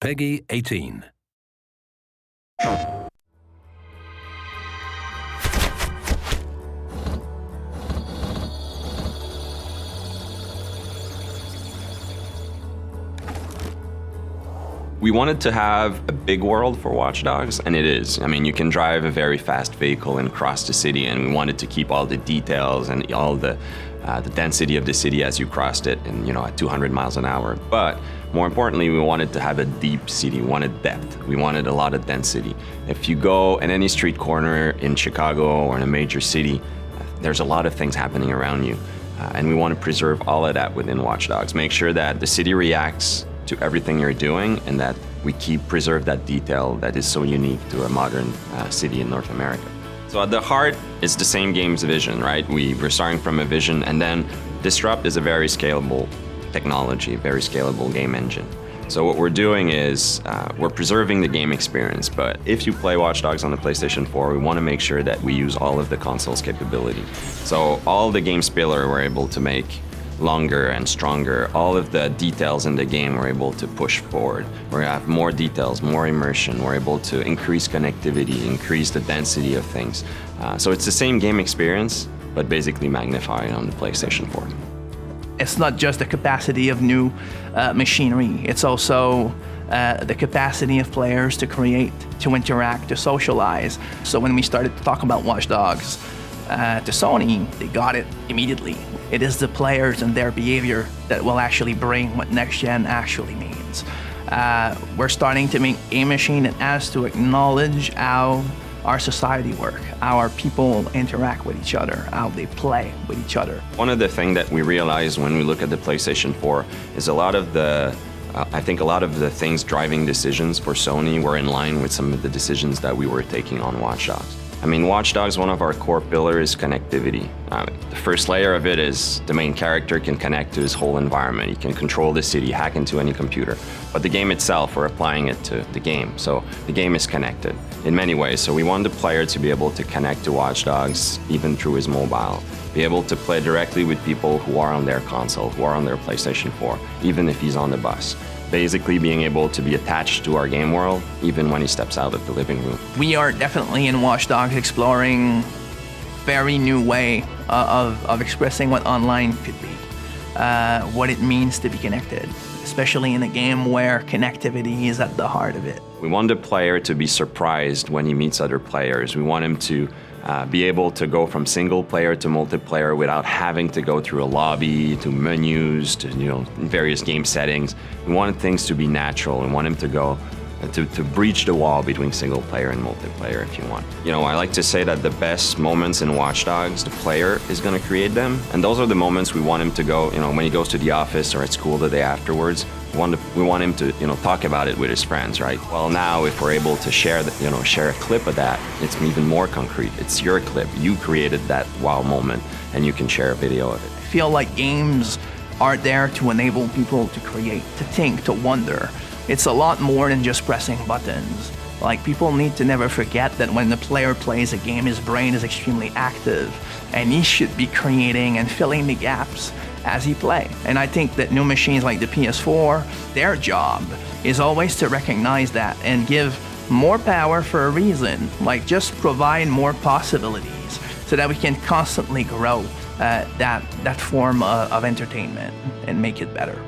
Peggy 18. We wanted to have a big world for Watch Dogs, and it is. I mean, you can drive a very fast vehicle and cross the city, and we wanted to keep all the details and all the density of the city as you crossed it, and at 200 miles an hour. But more importantly, we wanted to have a deep city. We wanted depth. We wanted a lot of density. If you go at any street corner in Chicago or in a major city, there's a lot of things happening around you, and we want to preserve all of that within Watch Dogs. Make sure that the city reacts to everything you're doing, and that we preserve that detail that is so unique to a modern city in North America. So at the heart, it's the same game's vision, right? We're starting from a vision, and then Disrupt is a very scalable technology, very scalable game engine. So what we're doing is we're preserving the game experience, but if you play Watch Dogs on the PlayStation 4, we want to make sure that we use all of the console's capability. So all the game spiller we're able to make longer and stronger. All of the details in the game we're able to push forward. We have more details, more immersion. We're able to increase connectivity, increase the density of things. So it's the same game experience, but basically magnified on the PlayStation 4. It's not just the capacity of new machinery, it's also the capacity of players to create, to interact, to socialize. So when we started to talk about Watch Dogs to Sony, they got it immediately. It is the players and their behavior that will actually bring what next gen actually means. We're starting to make a machine that has to acknowledge how our society work, how our people interact with each other, how they play with each other. One of the things that we realized when we look at the PlayStation 4 is I think a lot of the things driving decisions for Sony were in line with some of the decisions that we were taking on Watch Dogs. I mean, Watch Dogs, one of our core pillars is connectivity. The first layer of it is the main character can connect to his whole environment. He can control the city, hack into any computer. But the game itself, we're applying it to the game. So the game is connected in many ways. So we want the player to be able to connect to Watch Dogs even through his mobile, be able to play directly with people who are on their console, who are on their PlayStation 4, even if he's on the bus. Basically being able to be attached to our game world, even when he steps out of the living room. We are definitely in Watch Dogs exploring very new way of expressing what online could be, what it means to be connected, especially in a game where connectivity is at the heart of it. We want the player to be surprised when he meets other players. We want him to be able to go from single player to multiplayer without having to go through a lobby, to menus, to various game settings. We want things to be natural. We want him to go to breach the wall between single player and multiplayer, if you want. I like to say that the best moments in Watch Dogs, the player is going to create them, and those are the moments we want him to go. When he goes to the office or at school the day afterwards, we want him to talk about it with his friends, right? Well, now if we're able to share a clip of that, it's even more concrete. It's your clip. You created that wow moment, and you can share a video of it. I feel like games are there to enable people to create, to think, to wonder. It's a lot more than just pressing buttons. Like, people need to never forget that when the player plays a game, his brain is extremely active, and he should be creating and filling the gaps as he plays. And I think that new machines like the PS4, their job is always to recognize that and give more power for a reason, like just provide more possibilities so that we can constantly grow that form of entertainment and make it better.